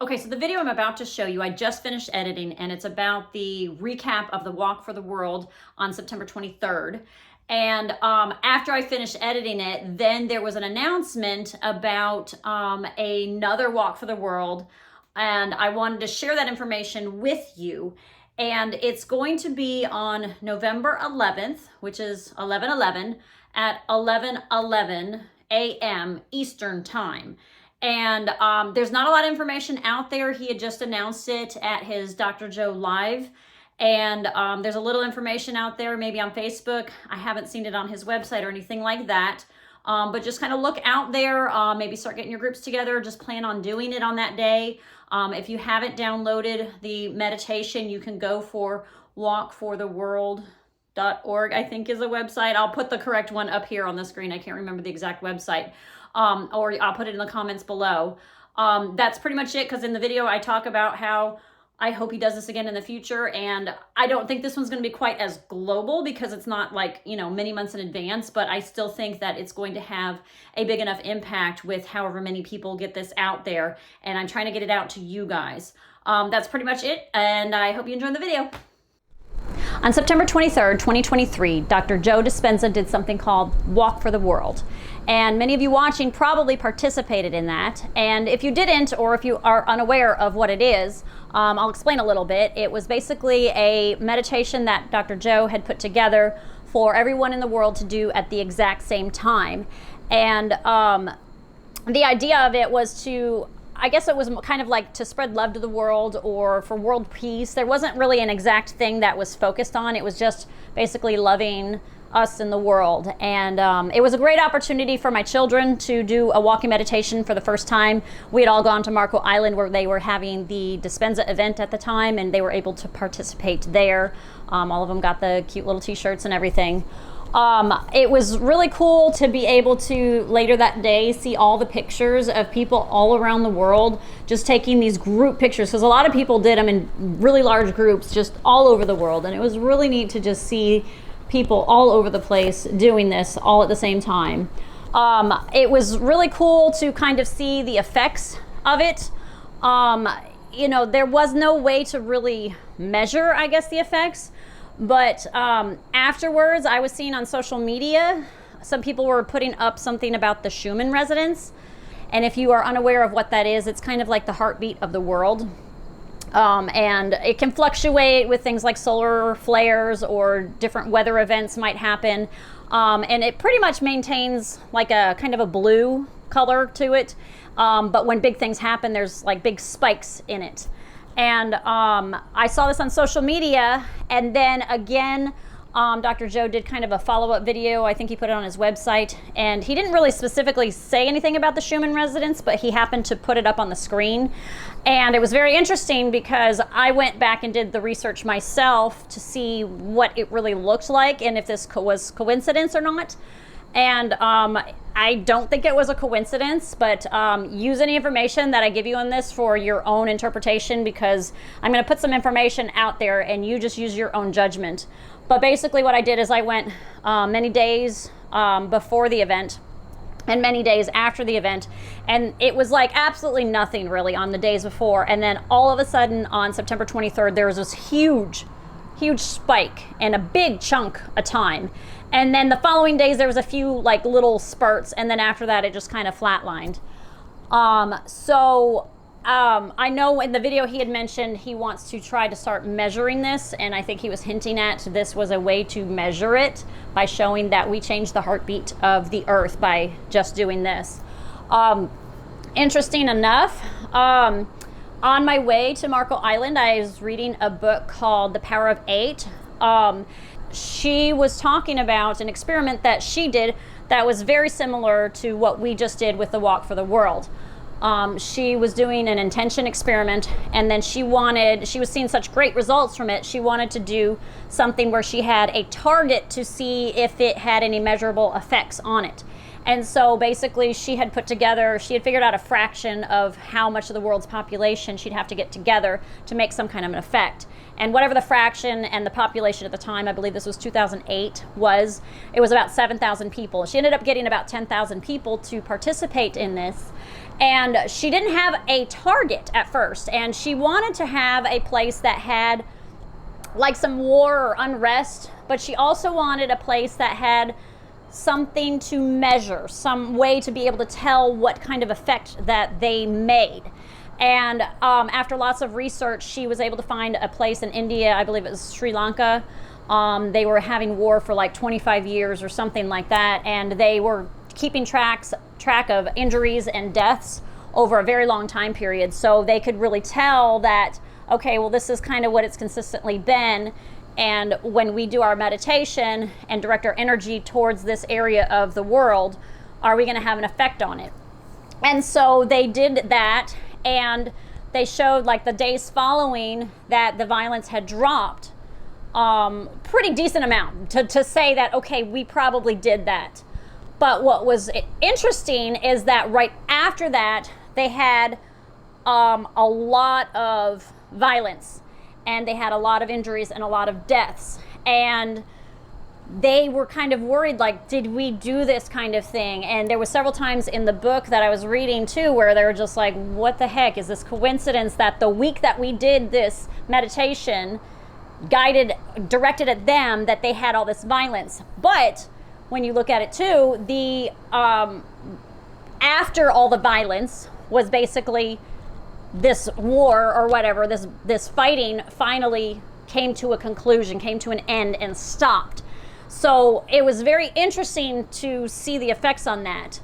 Okay, so the video I'm about to show you, I just finished editing, and it's about the recap of the Walk for the World on September 23rd. And after I finished editing it, then there was an announcement about another Walk for the World, and I wanted to share that information with you. And it's going to be on November 11th, which is 11/11, at 11:11 a.m. Eastern Time. And there's not a lot of information out there. He had just announced it at his Dr. Joe Live. And there's a little information out there, maybe on Facebook. I haven't seen it on his website or anything like that. But just kind of look out there, maybe start getting your groups together. Just plan on doing it on that day. If you haven't downloaded the meditation, you can go for walkfortheworld.org, I think is a website. I'll put the correct one up here on the screen. I can't remember the exact website. Or I'll put it in the comments below. That's pretty much it, because in the video I talk about how I hope he does this again in the future, and I don't think this one's going to be quite as global because it's not like, you know, many months in advance, but I still think that it's going to have a big enough impact with however many people get this out there, and I'm trying to get it out to you guys. That's pretty much it, and I hope you enjoyed the video. On September 23rd, 2023, Dr. Joe Dispenza did something called Walk for the World. And many of you watching probably participated in that. And if you didn't, or if you are unaware of what it is, I'll explain a little bit. It was basically a meditation that Dr. Joe had put together for everyone in the world to do at the exact same time. And the idea of it was to, I guess it was kind of like to spread love to the world or for world peace. There wasn't really an exact thing that was focused on. It was just basically loving us in the world. And it was a great opportunity for my children to do a walking meditation for the first time. We had all gone to Marco Island where they were having the Dispenza event at the time, and they were able to participate there. All of them got the cute little t-shirts and everything. It was really cool to be able to later that day see all the pictures of people all around the world just taking these group pictures, because a lot of people did them in really large groups just all over the world, and it was really neat to just see people all over the place doing this all at the same time. It was really cool to kind of see the effects of it. You know, there was no way to really measure, I guess, the effects. But afterwards, I was seeing on social media, some people were putting up something about the Schumann resonance. And if you are unaware of what that is, it's kind of like the heartbeat of the world. And it can fluctuate with things like solar flares or different weather events might happen. And it pretty much maintains like a kind of a blue color to it. But when big things happen, there's like big spikes in it. And I saw this on social media, and then again, Dr. Joe did kind of a follow-up video. I think he put it on his website, and he didn't really specifically say anything about the Schumann resonance, but he happened to put it up on the screen. And it was very interesting because I went back and did the research myself to see what it really looked like and if this was coincidence or not. And I don't think it was a coincidence, but use any information that I give you on this for your own interpretation, because I'm going to put some information out there and you just use your own judgment. But basically what I did is I went many days before the event and many days after the event, and it was like absolutely nothing really on the days before. And then all of a sudden on September 23rd, there was this huge spike and a big chunk of time. And then the following days, there was a few like little spurts. And then after that, it just kind of flatlined. I know in the video he had mentioned he wants to try to start measuring this. And I think he was hinting at this was a way to measure it by showing that we change the heartbeat of the earth by just doing this. Interesting enough, on my way to Marco Island, I was reading a book called The Power of Eight. She was talking about an experiment that she did that was very similar to what we just did with the Walk for the World. She was doing an intention experiment, and then she was seeing such great results from it, she wanted to do something where she had a target to see if it had any measurable effects on it. And so basically she had figured out a fraction of how much of the world's population she'd have to get together to make some kind of an effect. And whatever the fraction and the population at the time, I believe this was 2008, it was about 7,000 people. She ended up getting about 10,000 people to participate in this. And she didn't have a target at first, and she wanted to have a place that had like some war or unrest, but she also wanted a place that had something to measure, some way to be able to tell what kind of effect that they made. And after lots of research, she was able to find a place in India, I believe it was Sri Lanka. They were having war for like 25 years or something like that, and they were keeping track of injuries and deaths over a very long time period. So they could really tell that, okay, well, this is kind of what it's consistently been. And when we do our meditation and direct our energy towards this area of the world, are we going to have an effect on it? And so they did that, and they showed like the days following that the violence had dropped pretty decent amount to say that, okay, we probably did that. But what was interesting is that right after that, they had a lot of violence, and they had a lot of injuries and a lot of deaths. And they were kind of worried, like, did we do this kind of thing? And there was several times in the book that I was reading too where they were just like, what the heck? Is this coincidence that the week that we did this meditation, directed at them, that they had all this violence? But when you look at it too, the after all the violence was basically this war or whatever, this fighting finally came to a conclusion, came to an end and stopped. So it was very interesting to see the effects on that.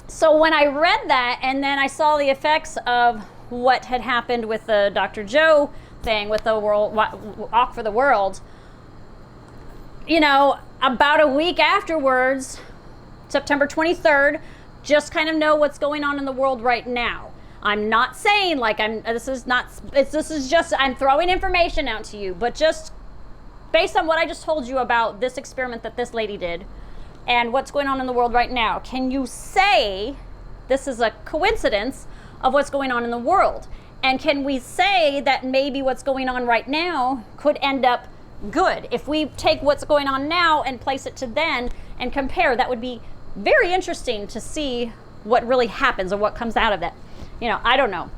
So when I read that, and then I saw the effects of what had happened with the Dr. Joe thing with the Walk for the World, you know, about a week afterwards, September 23rd, just kind of know what's going on in the world right now. I'm not saying like this is just, I'm throwing information out to you, but just based on what I just told you about this experiment that this lady did and what's going on in the world right now, can you say this is a coincidence of what's going on in the world? And can we say that maybe what's going on right now could end up good? If we take what's going on now and place it to then and compare, that would be very interesting to see what really happens or what comes out of that. You know, I don't know.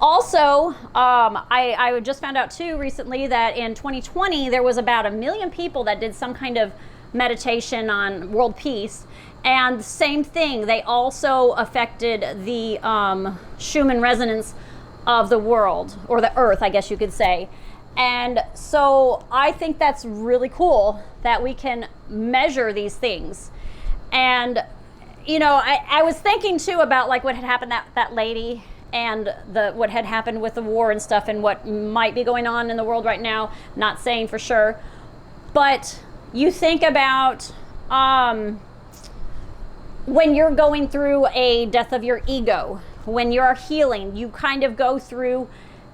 Also, I just found out too recently that in 2020, there was about 1 million people that did some kind of meditation on world peace. And same thing, they also affected the Schumann resonance of the world, or the earth, I guess you could say. And so I think that's really cool that we can measure these things. And, you know, I was thinking too about like what had happened that lady and what had happened with the war and stuff and what might be going on in the world right now, not saying for sure. But you think about when you're going through a death of your ego, when you're healing, you kind of go through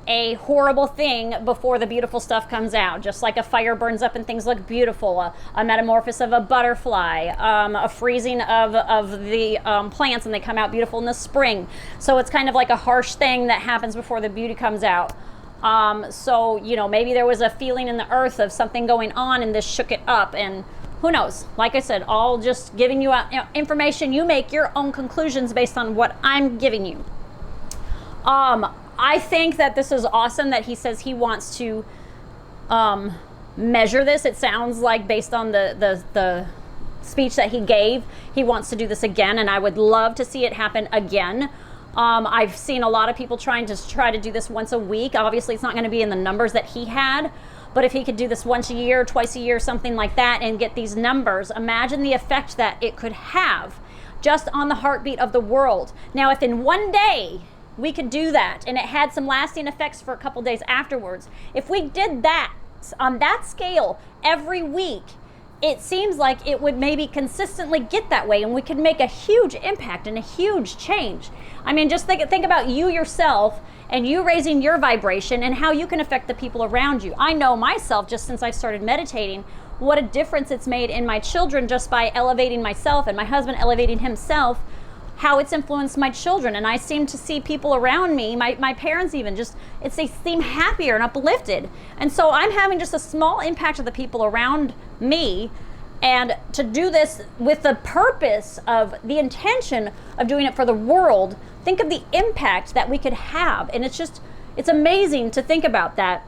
a horrible thing before the beautiful stuff comes out. Just like a fire burns up and things look beautiful, a metamorphosis of a butterfly, a freezing of the plants and they come out beautiful in the spring. So it's kind of like a harsh thing that happens before the beauty comes out. So, you know, maybe there was a feeling in the earth of something going on and this shook it up, and who knows? Like I said, all just giving you information. You make your own conclusions based on what I'm giving you. I think that this is awesome that he says he wants to measure this. It sounds like based on the speech that he gave, he wants to do this again, and I would love to see it happen again. I've seen a lot of people try to do this once a week. Obviously, it's not going to be in the numbers that he had, but if he could do this once a year, twice a year, something like that, and get these numbers, imagine the effect that it could have just on the heartbeat of the world. Now, if in one day we could do that and it had some lasting effects for a couple days afterwards, if we did that on that scale every week, it seems like it would maybe consistently get that way, and we could make a huge impact and a huge change. I mean, just think about you yourself and you raising your vibration and how you can affect the people around you. I know myself, just since I started meditating, what a difference it's made in my children just by elevating myself and my husband elevating himself, how it's influenced my children. And I seem to see people around me, my parents even, they seem happier and uplifted. And so I'm having just a small impact of the people around me And to do this with the purpose of the intention of doing it for the world, think of the impact that we could have. And it's amazing to think about that.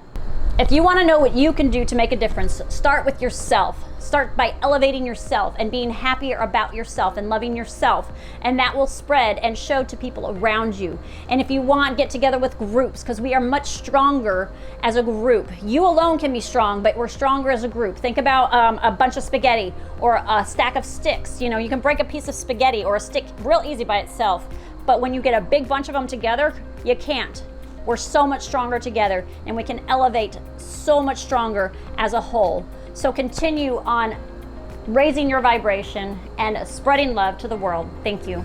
If you want to know what you can do to make a difference, start with yourself. Start by elevating yourself and being happier about yourself and loving yourself. And that will spread and show to people around you. And if you want, get together with groups, because we are much stronger as a group. You alone can be strong, but we're stronger as a group. Think about a bunch of spaghetti or a stack of sticks. You know, you can break a piece of spaghetti or a stick real easy by itself. But when you get a big bunch of them together, you can't. We're so much stronger together, and we can elevate so much stronger as a whole. So continue on raising your vibration and spreading love to the world. Thank you.